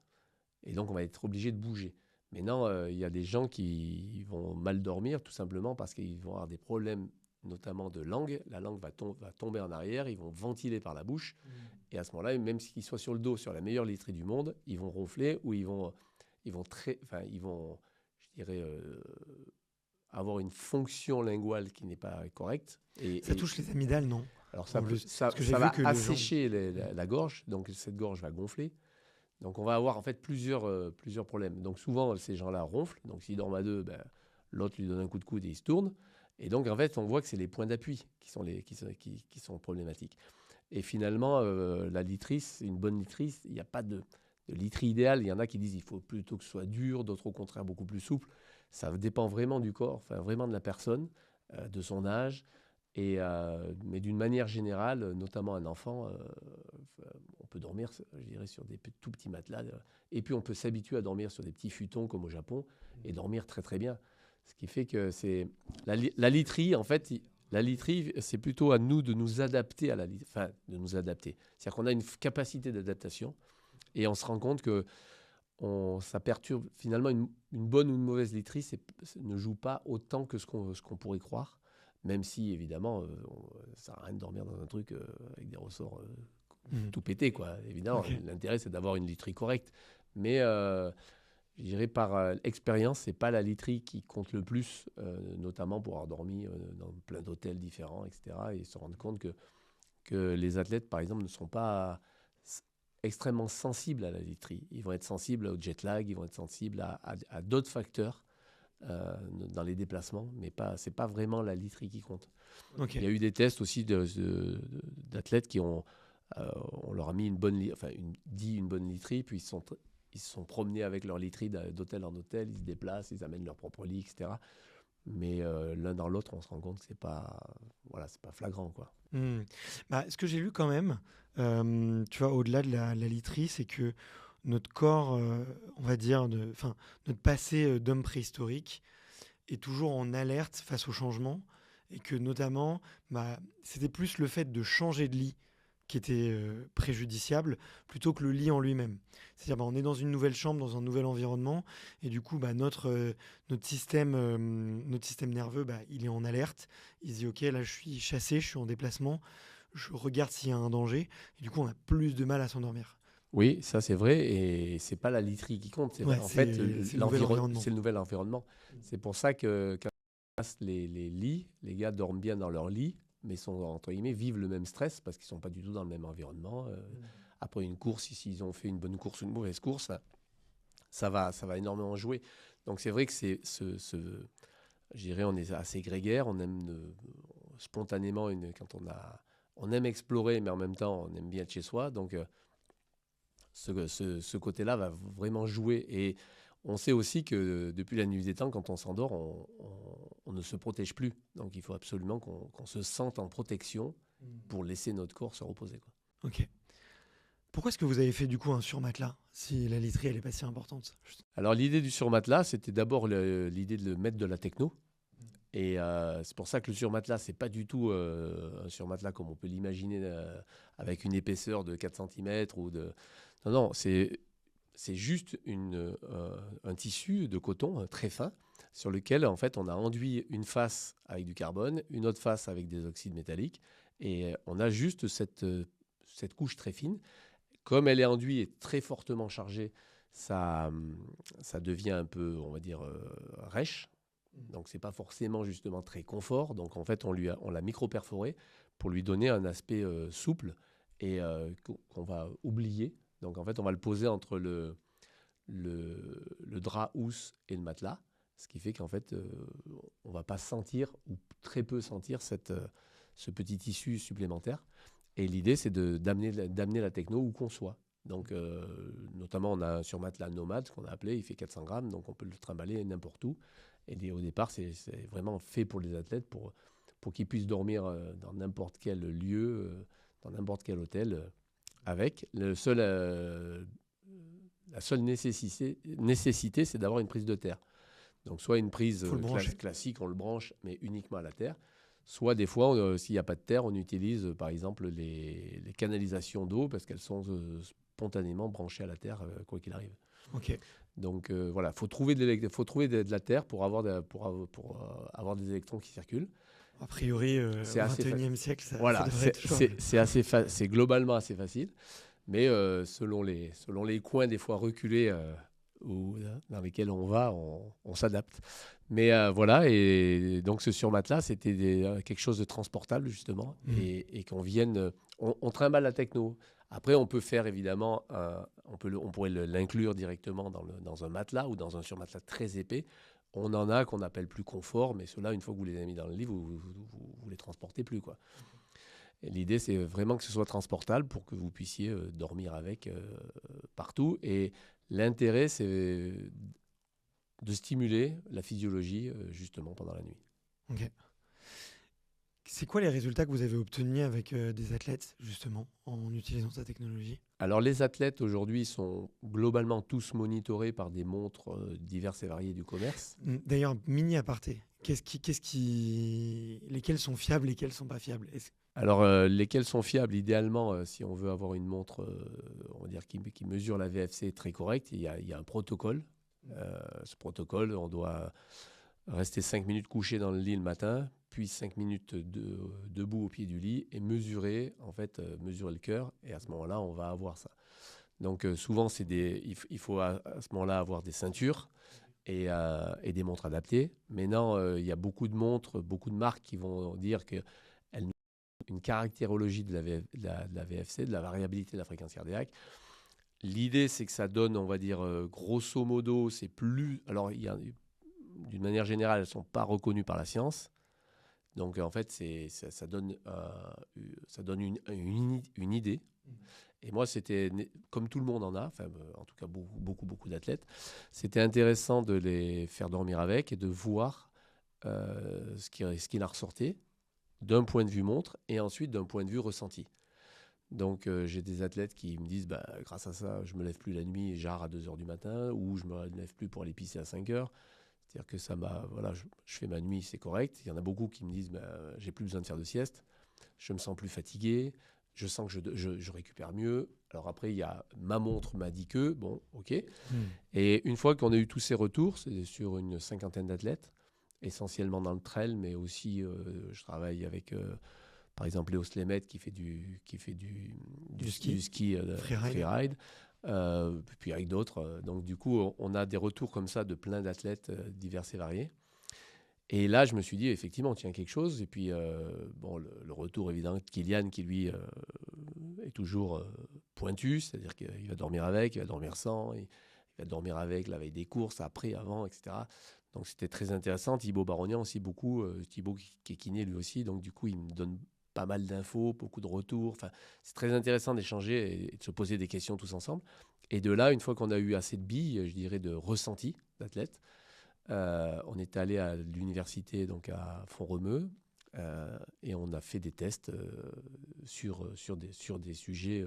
Et donc, on va être obligé de bouger. Maintenant, il y a des gens qui vont mal dormir tout simplement parce qu'ils vont avoir des problèmes, notamment de langue. La langue va tomber en arrière, ils vont ventiler par la bouche. Et à ce moment-là, même s'ils soient sur le dos, sur la meilleure literie du monde, ils vont ronfler ou ils vont, je dirais, avoir une fonction linguale qui n'est pas correcte. Ça touche les amygdales, non? Alors, En plus, ça parce que j'ai va vu que assécher la gorge, donc cette gorge va gonfler. Donc, on va avoir en fait plusieurs problèmes. Donc, souvent, ces gens-là ronflent. Donc, s'ils dorment à deux, ben, l'autre lui donne un coup de coude et il se tourne. Et donc, en fait, on voit que c'est les points d'appui qui sont problématiques. Et finalement, la litrice, une bonne litrice, il n'y a pas de literie idéale. Il y en a qui disent qu'il faut plutôt que ce soit dur, d'autres au contraire beaucoup plus souple. Ça dépend vraiment du corps, enfin vraiment de la personne, de son âge. Mais d'une manière générale, notamment un enfant, on peut dormir, je dirais, sur des tout petits matelas. Et puis on peut s'habituer à dormir sur des petits futons comme au Japon et dormir très très bien. Ce qui fait que c'est la literie, en fait, la literie, c'est plutôt à nous de nous adapter de nous adapter. C'est-à-dire qu'on a une capacité d'adaptation et on se rend compte que ça perturbe finalement une bonne ou une mauvaise literie, ne joue pas autant que ce qu'on pourrait croire. Même si, évidemment, ça sert à rien de dormir dans un truc avec des ressorts tout pétés, quoi. Évidemment, Ok. l'intérêt, c'est d'avoir une literie correcte. Mais je dirais par expérience, c'est pas la literie qui compte le plus, notamment pour avoir dormi dans plein d'hôtels différents, etc. Et se rendre compte que que les athlètes, par exemple, ne sont pas extrêmement sensibles à la literie. Ils vont être sensibles au jet lag, ils vont être sensibles à d'autres facteurs dans les déplacements, mais c'est pas vraiment la literie qui compte. Ok. Il y a eu des tests aussi d'athlètes qui ont, on leur a mis une bonne literie, puis ils se sont promenés avec leur literie d'hôtel en hôtel, ils se déplacent, ils amènent leur propre lit, etc. Mais l'un dans l'autre, on se rend compte que c'est pas flagrant, quoi. Bah, ce que j'ai lu quand même, tu vois, au-delà de la literie, c'est que notre corps, on va dire, notre passé d'homme préhistorique est toujours en alerte face au changement et que notamment, bah, c'était plus le fait de changer de lit qui était préjudiciable plutôt que le lit en lui-même. C'est-à-dire, bah, on est dans une nouvelle chambre, dans un nouvel environnement et du coup, bah, notre système nerveux, bah, il est en alerte. Il se dit, OK, là, je suis chassé, je suis en déplacement, je regarde s'il y a un danger et du coup, on a plus de mal à s'endormir. Oui, ça c'est vrai, et c'est pas la literie qui compte. Ouais, En fait, c'est le nouvel environnement. c'est le nouvel environnement. C'est pour ça que quand on passe les lits, les gars dorment bien dans leur lit, mais sont entre guillemets vivent le même stress parce qu'ils sont pas du tout dans le même environnement. Après une course, s'ils ont fait une bonne course ou une mauvaise course, ça va énormément jouer. Donc c'est vrai que je dirais, on est assez grégaire, on aime spontanément quand on aime explorer, mais en même temps on aime bien être chez soi. Donc ce côté-là va vraiment jouer. Et on sait aussi que depuis la nuit des temps, quand on s'endort, on ne se protège plus. Donc il faut absolument qu'on se sente en protection pour laisser notre corps se reposer, quoi. Ok. Pourquoi est-ce que vous avez fait du coup un surmatelas si la literie elle est pas si importante? Alors l'idée du surmatelas, c'était d'abord l'idée de mettre de la techno. Et c'est pour ça que le surmatelas, c'est pas du tout un surmatelas comme on peut l'imaginer, avec une épaisseur de 4 cm ou de... Non, non, c'est juste un tissu de coton très fin sur lequel en fait on a enduit une face avec du carbone, une autre face avec des oxydes métalliques, et on a juste cette couche très fine. Comme elle est enduite et très fortement chargée, ça devient un peu, on va dire, rêche. Donc c'est pas forcément justement très confort. Donc en fait on l'a micro-perforé pour lui donner un aspect souple et qu'on va oublier. Donc en fait on va le poser entre le drap housse et le matelas, ce qui fait qu'en fait on va pas sentir ou très peu sentir ce petit tissu supplémentaire. Et l'idée c'est d'amener la techno où qu'on soit. Donc notamment on a un surmatelas nomade qu'on a appelé, il fait 400 grammes, donc on peut le trimballer n'importe où. Et au départ, c'est vraiment fait pour les athlètes, pour qu'ils puissent dormir dans n'importe quel lieu, dans n'importe quel hôtel, avec. La seule nécessité, c'est d'avoir une prise de terre. Donc soit une prise Faut le brancher. classique, on le branche, mais uniquement à la terre. Soit des fois, s'il n'y a pas de terre, on utilise par exemple les canalisations d'eau parce qu'elles sont spontanément branchées à la terre, quoi qu'il arrive. Ok. Donc voilà, faut trouver de la terre pour avoir des électrons qui circulent. A priori, C'est au assez 21e siècle, ça Voilà, devrait être jouable. c'est globalement assez facile, mais selon les coins des fois reculés dans lesquels on va, on s'adapte. Mais voilà, et donc ce surmatelas, c'était quelque chose de transportable justement, et qu'on vienne, on trimballe la techno. Après, on peut faire évidemment, on pourrait l'inclure directement dans un matelas ou dans un surmatelas très épais. On en a qu'on appelle plus confort, mais ceux-là, une fois que vous les avez mis dans le lit, vous les transportez plus, quoi. Et l'idée, c'est vraiment que ce soit transportable pour que vous puissiez dormir avec partout. Et l'intérêt, c'est de stimuler la physiologie justement pendant la nuit. Ok. C'est quoi les résultats que vous avez obtenus avec des athlètes, justement, en utilisant cette technologie? Alors, les athlètes, aujourd'hui, sont globalement tous monitorés par des montres diverses et variées du commerce. D'ailleurs, mini aparté, lesquels sont fiables, lesquels sont pas fiables? Alors, lesquels sont fiables? Idéalement, si on veut avoir une montre, on va dire, qui mesure la VFC très correcte, il y a un protocole. Ce protocole, on doit rester 5 minutes couché dans le lit le matin, puis 5 minutes debout au pied du lit et mesurer le cœur. Et à ce moment-là, on va avoir ça. Donc souvent, il faut à ce moment-là avoir des ceintures et des montres adaptées. Maintenant, il y a beaucoup de montres, beaucoup de marques qui vont dire qu'elles une caractérologie de la VFC, de la variabilité de la fréquence cardiaque. L'idée, c'est que ça donne, on va dire, grosso modo, c'est plus... Alors, d'une manière générale, elles ne sont pas reconnues par la science. Donc, en fait, ça donne une idée. Et moi, c'était, comme tout le monde en a, enfin, en tout cas beaucoup d'athlètes, c'était intéressant de les faire dormir avec et de voir ce qu'il en ressortait d'un point de vue montre et ensuite d'un point de vue ressenti. Donc, j'ai des athlètes qui me disent, grâce à ça, je ne me lève plus la nuit, genre à 2 h du matin, ou je ne me lève plus pour aller pisser à 5 h. C'est-à-dire que ça m'a, voilà, je fais ma nuit, c'est correct. Il y en a beaucoup qui me disent, j'ai plus besoin de faire de sieste, je me sens plus fatigué, je sens que je récupère mieux. Alors après, ma montre m'a dit que, bon, ok. Et une fois qu'on a eu tous ces retours, c'est sur une 50aine d'athlètes, essentiellement dans le trail, mais aussi je travaille avec... par exemple, Léo Slemet qui fait du ski freeride. Puis avec d'autres. Donc, du coup, on a des retours comme ça de plein d'athlètes divers et variés. Et là, je me suis dit, effectivement, on tient quelque chose. Et puis, le retour, évidemment, de Kylian, qui, lui, est toujours pointu. C'est-à-dire qu'il va dormir avec, il va dormir sans. Il va dormir avec la veille des courses, après, avant, etc. Donc, c'était très intéressant. Thibaut Barognan aussi, beaucoup. Thibaut qui est kiné, lui aussi. Donc, du coup, il me donne pas mal d'infos, beaucoup de retours. Enfin, c'est très intéressant d'échanger et de se poser des questions tous ensemble. Et de là, une fois qu'on a eu assez de billes, je dirais de ressenti d'athlètes, on est allé à l'université, donc à Font-Romeu, et on a fait des tests sur des sujets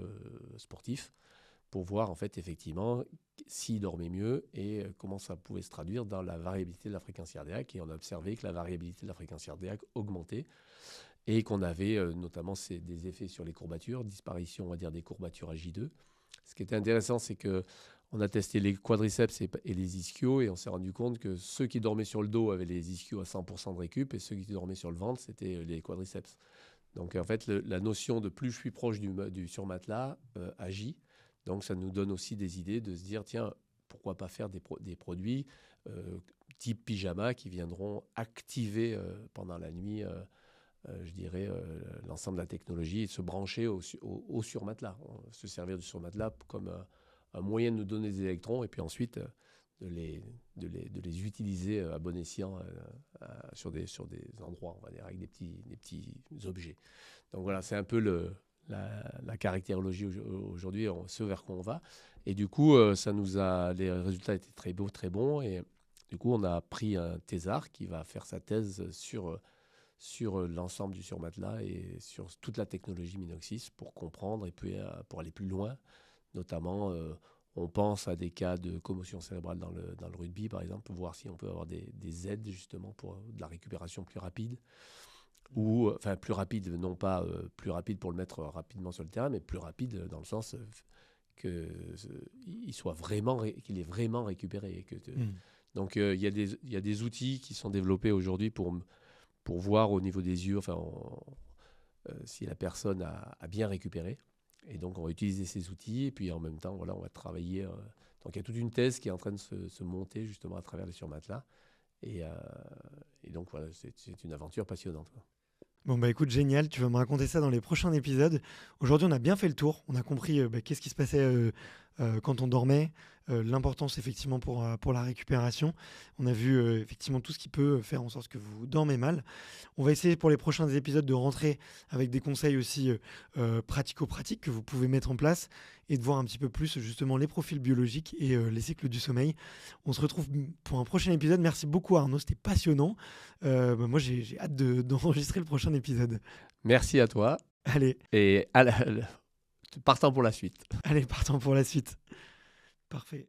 sportifs pour voir en fait effectivement s'ils dormaient mieux et comment ça pouvait se traduire dans la variabilité de la fréquence cardiaque. Et on a observé que la variabilité de la fréquence cardiaque augmentait et qu'on avait notamment des effets sur les courbatures, disparition, on va dire, des courbatures à J2. Ce qui était intéressant, c'est qu'on a testé les quadriceps et les ischios et on s'est rendu compte que ceux qui dormaient sur le dos avaient les ischios à 100% de récup et ceux qui dormaient sur le ventre, c'était les quadriceps. Donc en fait, la notion de plus je suis proche du surmatelas agit. Donc ça nous donne aussi des idées de se dire, tiens, pourquoi pas faire des produits type pyjama qui viendront activer pendant la nuit je dirais, l'ensemble de la technologie et de se brancher au surmatelas. Se servir du surmatelas comme un moyen de nous donner des électrons et puis ensuite de les utiliser à bon escient sur des endroits, on va dire, avec des petits objets. Donc voilà, c'est un peu la caractérologie aujourd'hui, ce vers quoi on va. Et du coup, les résultats étaient très beaux, très bons. Et du coup, on a pris un thésard qui va faire sa thèse sur l'ensemble du surmatelas et sur toute la technologie Minoxys pour comprendre et puis pour aller plus loin. Notamment, on pense à des cas de commotion cérébrale dans le rugby, par exemple, pour voir si on peut avoir des aides justement pour de la récupération plus rapide. Ou, enfin, plus rapide, non pas plus rapide pour le mettre rapidement sur le terrain, mais plus rapide dans le sens qu'il est vraiment récupéré. Donc, il y a des outils qui sont développés aujourd'hui pour voir au niveau des yeux si la personne a bien récupéré. Et donc, on va utiliser ces outils. Et puis, en même temps, voilà, on va travailler. Donc, il y a toute une thèse qui est en train de se monter justement à travers les surmatelas. Et donc, voilà, c'est une aventure passionnante, quoi. Bon, écoute, génial, tu vas me raconter ça dans les prochains épisodes. Aujourd'hui, on a bien fait le tour, on a compris qu'est-ce qui se passait quand on dormait, l'importance effectivement pour la récupération. On a vu effectivement tout ce qui peut faire en sorte que vous dormez mal. On va essayer pour les prochains épisodes de rentrer avec des conseils aussi pratico-pratiques que vous pouvez mettre en place et de voir un petit peu plus justement les profils biologiques et les cycles du sommeil. On se retrouve pour un prochain épisode. Merci beaucoup Arnaud, c'était passionnant. Moi j'ai hâte d'enregistrer le prochain épisode. Merci à toi. Allez. Et partant pour la suite. Allez, partons pour la suite. Parfait.